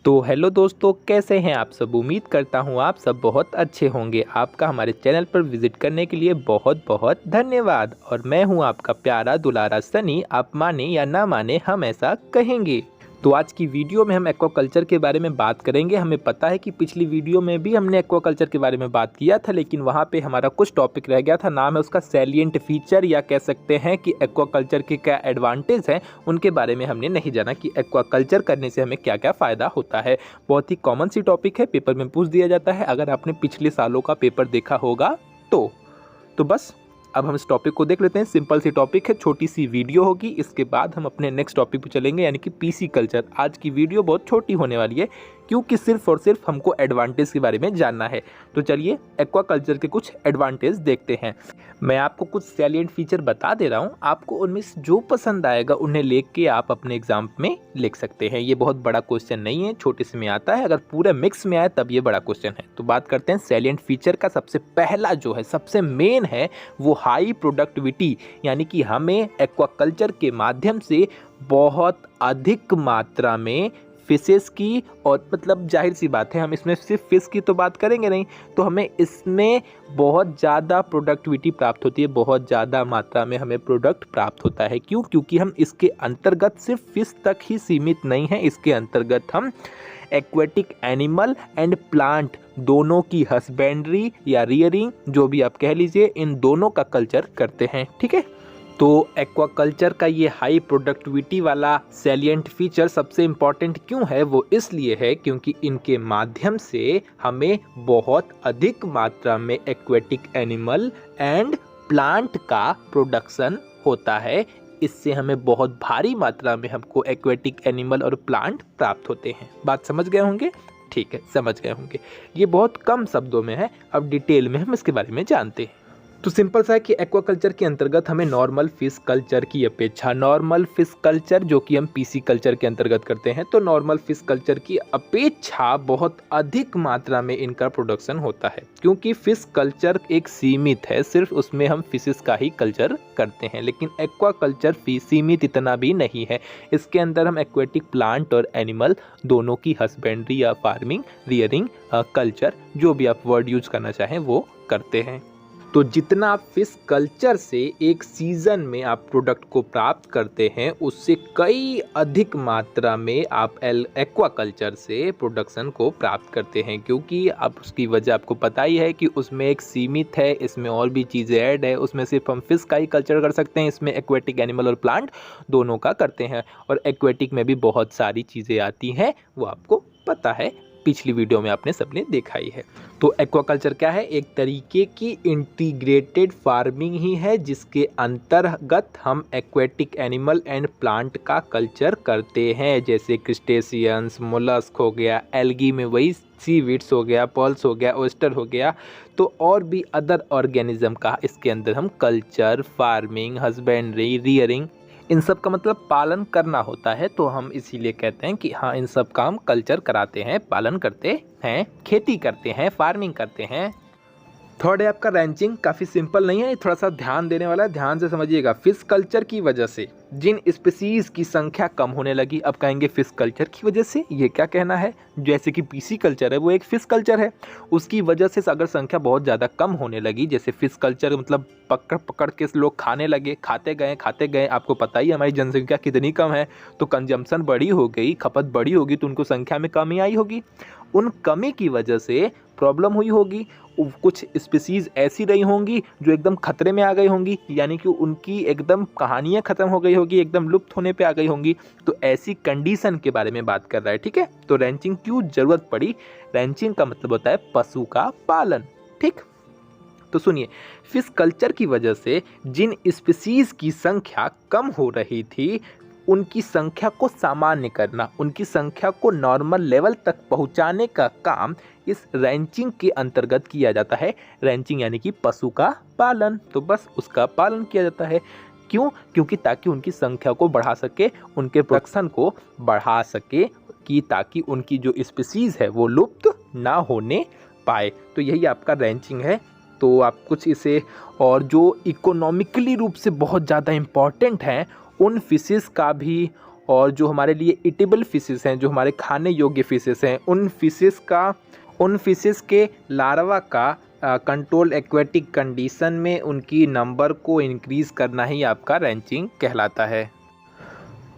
तो हेलो दोस्तों, कैसे हैं आप सब। उम्मीद करता हूं आप सब बहुत अच्छे होंगे। आपका हमारे चैनल पर विजिट करने के लिए बहुत बहुत धन्यवाद। और मैं हूं आपका प्यारा दुलारा सनी। आप माने या ना माने, हम ऐसा कहेंगे। तो आज की वीडियो में हम एक्वाकल्चर के बारे में बात करेंगे। हमें पता है कि पिछली वीडियो में भी हमने एक्वाकल्चर के बारे में बात किया था, लेकिन वहाँ पे हमारा कुछ टॉपिक रह गया था। नाम है उसका सैलिएंट फीचर, या कह सकते हैं कि एक्वाकल्चर के क्या एडवांटेज हैं, उनके बारे में हमने नहीं जाना कि एक्वाकल्चर करने से हमें क्या क्या फ़ायदा होता है। बहुत ही कॉमन सी टॉपिक है, पेपर में पूछ दिया जाता है अगर आपने पिछले सालों का पेपर देखा होगा तो बस अब हम इस टॉपिक को देख लेते हैं। सिंपल सी टॉपिक है, छोटी सी वीडियो होगी। इसके बाद हम अपने नेक्स्ट टॉपिक पे चलेंगे, यानी कि पीसी कल्चर। आज की वीडियो बहुत छोटी होने वाली है, क्योंकि सिर्फ और सिर्फ हमको एडवांटेज के बारे में जानना है। तो चलिए एक्वाकल्चर के कुछ एडवांटेज देखते हैं। मैं आपको कुछ सैलिएंट फीचर बता दे रहा हूँ, आपको उनमें से जो पसंद आएगा उन्हें लेके के आप अपने एग्जाम में लिख सकते हैं। ये बहुत बड़ा क्वेश्चन नहीं है, छोटे से में आता है। अगर पूरा मिक्स में आए तब ये बड़ा क्वेश्चन है। तो बात करते हैं सैलिएंट फीचर का। सबसे पहला जो है, सबसे मेन है, वो हाई प्रोडक्टिविटी, यानी कि हमें एक्वाकल्चर के माध्यम से बहुत अधिक मात्रा में फिशेस की, और मतलब जाहिर सी बात है हम इसमें सिर्फ फिश की तो बात करेंगे नहीं, तो हमें इसमें बहुत ज़्यादा प्रोडक्टिविटी प्राप्त होती है। बहुत ज़्यादा मात्रा में हमें प्रोडक्ट प्राप्त होता है। क्यों? क्योंकि हम इसके अंतर्गत सिर्फ फिश तक ही सीमित नहीं हैं। इसके अंतर्गत हम एक्वेटिक एनिमल एंड प्लांट दोनों की हस्बेंड्री या रियरिंग, जो भी आप कह लीजिए, इन दोनों का कल्चर करते हैं। ठीक है, तो एक्वाकल्चर का ये हाई प्रोडक्टिविटी वाला सैलिएंट फीचर सबसे इम्पॉर्टेंट क्यों है? वो इसलिए है क्योंकि इनके माध्यम से हमें बहुत अधिक मात्रा में एक्वेटिक एनिमल एंड प्लांट का प्रोडक्शन होता है। इससे हमें बहुत भारी मात्रा में हमको एक्वेटिक एनिमल और प्लांट प्राप्त होते हैं। बात समझ गए होंगे? ठीक है, समझ गए होंगे। ये बहुत कम शब्दों में है, अब डिटेल में हम इसके बारे में जानते हैं। तो सिंपल सा है कि एक्वाकल्चर के अंतर्गत हमें नॉर्मल फिश कल्चर की अपेक्षा, नॉर्मल फिश कल्चर जो कि हम पीसी कल्चर के अंतर्गत करते हैं, तो नॉर्मल फिश कल्चर की अपेक्षा बहुत अधिक मात्रा में इनका प्रोडक्शन होता है। क्योंकि फिश कल्चर एक सीमित है, सिर्फ उसमें हम फिशेस का ही कल्चर करते हैं। लेकिन एक्वाकल्चर सीमित इतना भी नहीं है। इसके अंदर हम एक्वेटिक प्लांट और एनिमल दोनों की हस्बेंड्री या फार्मिंग, रियरिंग, कल्चर, जो भी आप वर्ड यूज करना चाहें वो करते हैं। तो जितना आप फिश कल्चर से एक सीज़न में आप प्रोडक्ट को प्राप्त करते हैं, उससे कई अधिक मात्रा में आप एक्वाकल्चर से प्रोडक्शन को प्राप्त करते हैं। क्योंकि अब उसकी वजह आपको पता ही है कि उसमें एक सीमित है, इसमें और भी चीज़ें ऐड है। उसमें सिर्फ हम फिश का ही कल्चर कर सकते हैं, इसमें एक्वेटिक एनिमल और प्लांट दोनों का करते हैं। और एक्वेटिक में भी बहुत सारी चीज़ें आती हैं, वो आपको पता है, पिछली वीडियो में आपने सबने देखा ही है। तो एक्वाकल्चर क्या है? एक तरीके की इंटीग्रेटेड फार्मिंग ही है, जिसके अंतर्गत हम एक्वेटिक एनिमल एंड प्लांट का कल्चर करते हैं। जैसे क्रिस्टेशियंस, मोलस्क हो गया, एल्गी में वही सीवीड्स हो गया, पर्ल्स हो गया, ओयस्टर हो गया, तो और भी अदर ऑर्गेनिज्म का इसके अंदर हम कल्चर, फार्मिंग, हस्बेंड्री, रियरिंग, इन सब का मतलब पालन करना होता है। तो हम इसीलिए कहते हैं कि हाँ, इन सब का हम कल्चर कराते हैं, पालन करते हैं, खेती करते हैं, फार्मिंग करते हैं। थर्ड है आपका रैंचिंग। काफ़ी सिंपल नहीं है, ये थोड़ा सा ध्यान देने वाला है, ध्यान से समझिएगा। फिश कल्चर की वजह से जिन स्पीसीज की संख्या कम होने लगी, अब कहेंगे फिश कल्चर की वजह से, ये क्या कहना है? जैसे कि पीसी कल्चर है, वो एक फिश कल्चर है, उसकी वजह से अगर संख्या बहुत ज़्यादा कम होने लगी, जैसे फिश कल्चर मतलब पकड़ पकड़ के लोग खाने लगे, खाते गए, आपको पता ही हमारी जनसंख्या कितनी कम है, तो कंजम्पशन बड़ी हो गई, खपत बड़ी होगी, तो उनको संख्या में कमी आई होगी। उन कमी की वजह से प्रॉब्लम हुई होगी। कुछ स्पीसीज ऐसी रही होंगी जो एकदम खतरे में आ गई होंगी, यानी कि उनकी एकदम कहानियाँ ख़त्म हो गई होगी, एकदम लुप्त होने पे आ गई होंगी। तो ऐसी कंडीशन के बारे में बात कर रहा है। ठीक है, तो रैंचिंग क्यों ज़रूरत पड़ी? रैंचिंग का मतलब होता है पशु का पालन। ठीक, तो सुनिए, फिश कल्चर की वजह से जिन स्पीसीज की संख्या कम हो रही थी, उनकी संख्या को सामान्य करना, उनकी संख्या को नॉर्मल लेवल तक पहुंचाने का काम इस रैंचिंग के अंतर्गत किया जाता है। रैंचिंग यानी कि पशु का पालन, तो बस उसका पालन किया जाता है। क्यों? क्योंकि ताकि उनकी संख्या को बढ़ा सके, उनके प्रोडक्शन को बढ़ा सके, कि ताकि उनकी जो स्पीसीज है वो लुप्त ना होने पाए। तो यही आपका रैंचिंग है। तो आप कुछ इसे, और जो इकोनॉमिकली रूप से बहुत ज़्यादा इम्पॉर्टेंट हैं, उन फिशेस का भी और जो हमारे लिए ईटेबल फिशेस हैं, जो हमारे खाने योग्य फिशेस हैं, उन फिशेस के लार्वा का कंट्रोल एक्वेटिक कंडीशन में उनकी नंबर को इंक्रीज़ करना ही आपका रैंचिंग कहलाता है।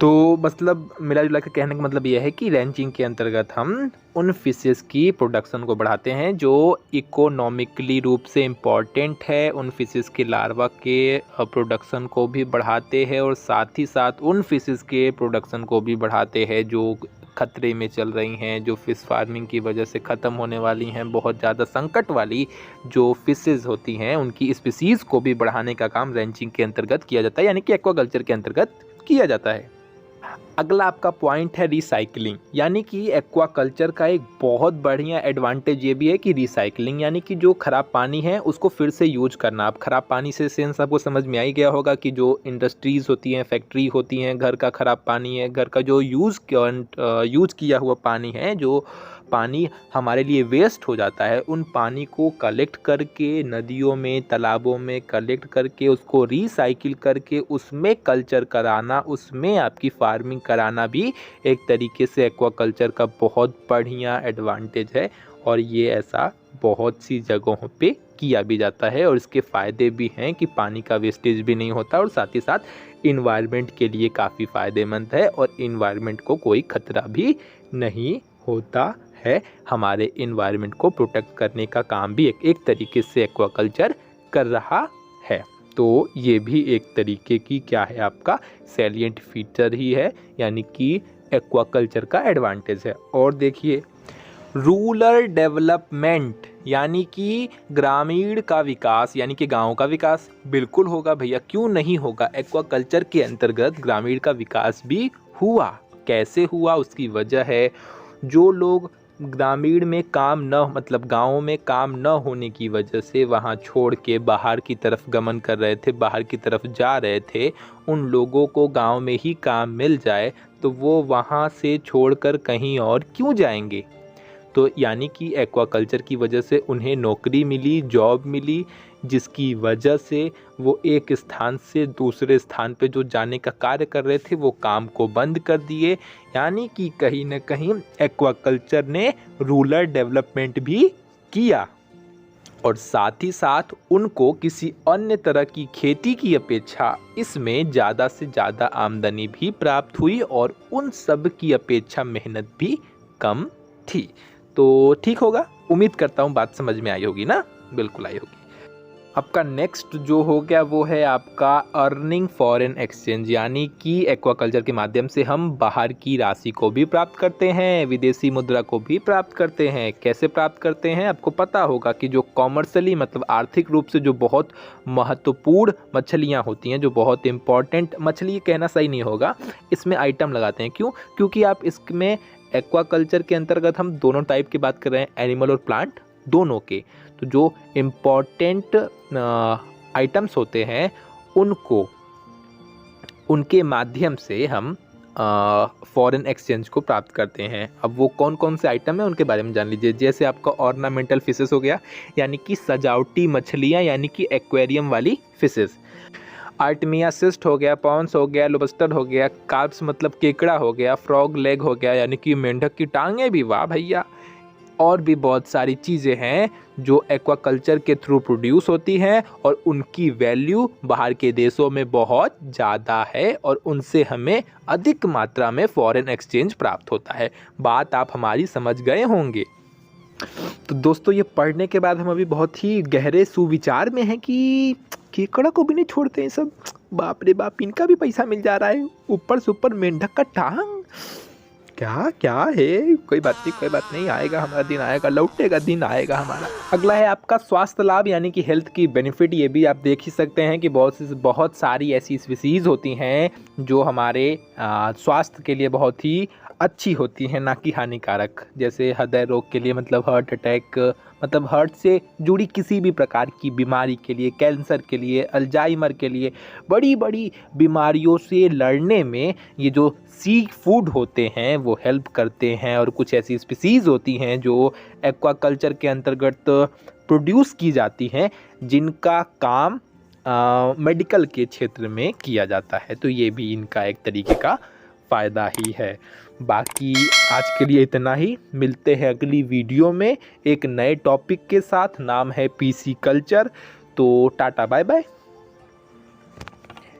तो मतलब मिला जुला के कहने का मतलब यह है कि रैंचिंग के अंतर्गत हम उन फिशेस की प्रोडक्शन को बढ़ाते हैं जो इकोनॉमिकली रूप से इम्पॉर्टेंट है, उन फिशेस के लार्वा के प्रोडक्शन को भी बढ़ाते हैं और साथ ही साथ उन फिशेस के प्रोडक्शन को भी बढ़ाते हैं जो खतरे में चल रही हैं, जो फ़िश फार्मिंग की वजह से ख़त्म होने वाली हैं, बहुत ज़्यादा संकट वाली जो फिशेज़ होती हैं उनकी स्पीसीज़ को भी बढ़ाने का काम रैंचिंग के अंतर्गत किया जाता है, यानी कि एक्वाकल्चर के अंतर्गत किया जाता है। अगला आपका पॉइंट है रिसाइकलिंग, यानी कि एक्वाकल्चर का एक बहुत बढ़िया एडवांटेज ये भी है कि रिसाइकलिंग, यानी कि जो ख़राब पानी है उसको फिर से यूज करना। अब ख़राब पानी से सेंस आपको समझ में आ ही गया होगा कि जो इंडस्ट्रीज़ होती हैं, फैक्ट्री होती हैं, घर का ख़राब पानी है, घर का जो यूज़ किया हुआ पानी है, जो पानी हमारे लिए वेस्ट हो जाता है, उन पानी को कलेक्ट करके नदियों में, तालाबों में कलेक्ट करके उसको रिसाइकिल करके उसमें कल्चर कराना, उसमें आपकी फार्मिंग कराना भी एक तरीके से एक्वाकल्चर का बहुत बढ़िया एडवांटेज है। और ये ऐसा बहुत सी जगहों पे किया भी जाता है और इसके फ़ायदे भी हैं कि पानी का वेस्टेज भी नहीं होता और साथ ही साथ इन्वायरमेंट के लिए काफ़ी फ़ायदेमंद है और इन्वायरमेंट को कोई खतरा भी नहीं होता है। हमारे इन्वायरमेंट को प्रोटेक्ट करने का काम भी एक तरीके से एक्वाकल्चर कर रहा है। तो ये भी एक तरीके की क्या है, आपका सैलिएंट फीचर ही है, यानी कि एक्वाकल्चर का एडवांटेज है। और देखिए रूरल डेवलपमेंट, यानी कि ग्रामीण का विकास, यानी कि गांव का विकास बिल्कुल होगा भैया, क्यों नहीं होगा। एक्वाकल्चर के अंतर्गत ग्रामीण का विकास भी हुआ। कैसे हुआ, उसकी वजह है जो लोग ग्रामीण में काम न मतलब गाँव में काम न होने की वजह से वहाँ छोड़ के बाहर की तरफ गमन कर रहे थे, बाहर की तरफ जा रहे थे, उन लोगों को गांव में ही काम मिल जाए तो वो वहाँ से छोड़कर कहीं और क्यों जाएंगे। तो यानी कि एक्वाकल्चर की वजह से उन्हें नौकरी मिली, जॉब मिली, जिसकी वजह से वो एक स्थान से दूसरे स्थान पे जो जाने का कार्य कर रहे थे वो काम को बंद कर दिए। यानी कि कहीं ना कहीं एक्वाकल्चर ने रूरल डेवलपमेंट भी किया और साथ ही साथ उनको किसी अन्य तरह की खेती की अपेक्षा इसमें ज़्यादा से ज़्यादा आमदनी भी प्राप्त हुई और उन सब की अपेक्षा मेहनत भी कम थी। तो ठीक होगा, उम्मीद करता हूँ बात समझ में आई होगी ना, बिल्कुल आई होगी। आपका नेक्स्ट जो हो गया वो है आपका अर्निंग फॉरेन एक्सचेंज, यानी कि एक्वाकल्चर के माध्यम से हम बाहर की राशि को भी प्राप्त करते हैं, विदेशी मुद्रा को भी प्राप्त करते हैं। कैसे प्राप्त करते हैं, आपको पता होगा कि जो कॉमर्शियली मतलब आर्थिक रूप से जो बहुत महत्वपूर्ण मछलियाँ होती हैं, जो बहुत इम्पॉर्टेंट मछली कहना सही नहीं होगा, इसमें आइटम लगाते हैं। क्यों? क्योंकि आप इसमें एक्वाकल्चर के अंतर्गत हम दोनों टाइप की बात कर रहे हैं, एनिमल और प्लांट दोनों के। तो जो इम्पॉर्टेंट आइटम्स होते हैं उनको उनके माध्यम से हम फॉरेन एक्सचेंज को प्राप्त करते हैं। अब वो कौन कौन से आइटम है उनके बारे में जान लीजिए। जैसे आपका ऑर्नामेंटल फिशेस हो गया, यानी कि सजावटी मछलियाँ, यानी कि एक्वेरियम वाली फिशेस। आर्टमिया सिस्ट हो गया, पॉन्स हो गया, लोबस्टर हो गया, कार्प्स मतलब केकड़ा हो गया, फ्रॉग लेग हो गया, यानी कि मेंढक की टांगें भी, वाह भैया। और भी बहुत सारी चीज़ें हैं जो एक्वाकल्चर के थ्रू प्रोड्यूस होती हैं और उनकी वैल्यू बाहर के देशों में बहुत ज़्यादा है और उनसे हमें अधिक मात्रा में फॉरेन एक्सचेंज प्राप्त होता है। बात आप हमारी समझ गए होंगे। तो दोस्तों ये पढ़ने के बाद हम अभी बहुत ही गहरे सुविचार में हैं कि केकड़ा को भी नहीं छोड़ते हैं सब, बाप रे बाप, इनका भी पैसा मिल जा रहा है, ऊपर से ऊपर मेंढक का टांग, क्या क्या है। कोई बात नहीं, आएगा हमारा दिन, आएगा, लौटेगा दिन आएगा हमारा। अगला है आपका स्वास्थ्य लाभ, यानी कि हेल्थ की बेनिफिट। ये भी आप देख ही सकते हैं कि बहुत सारी ऐसी स्पीसीज होती हैं जो हमारे स्वास्थ्य के लिए बहुत ही अच्छी होती हैं, ना कि हानिकारक। जैसे हृदय रोग के लिए मतलब हार्ट अटैक, मतलब हार्ट से जुड़ी किसी भी प्रकार की बीमारी के लिए, कैंसर के लिए, अल्जाइमर के लिए, बड़ी बड़ी बीमारियों से लड़ने में ये जो सी फूड होते हैं वो हेल्प करते हैं। और कुछ ऐसी स्पीसीज़ होती हैं जो एक्वाकल्चर के अंतर्गत प्रोड्यूस की जाती हैं जिनका काम मेडिकल के क्षेत्र में किया जाता है। तो ये भी इनका एक तरीके का फ़ायदा ही है। बाकी आज के लिए इतना ही, मिलते हैं अगली वीडियो में एक नए टॉपिक के साथ। नाम है पीसी कल्चर। तो टाटा बाय बाय।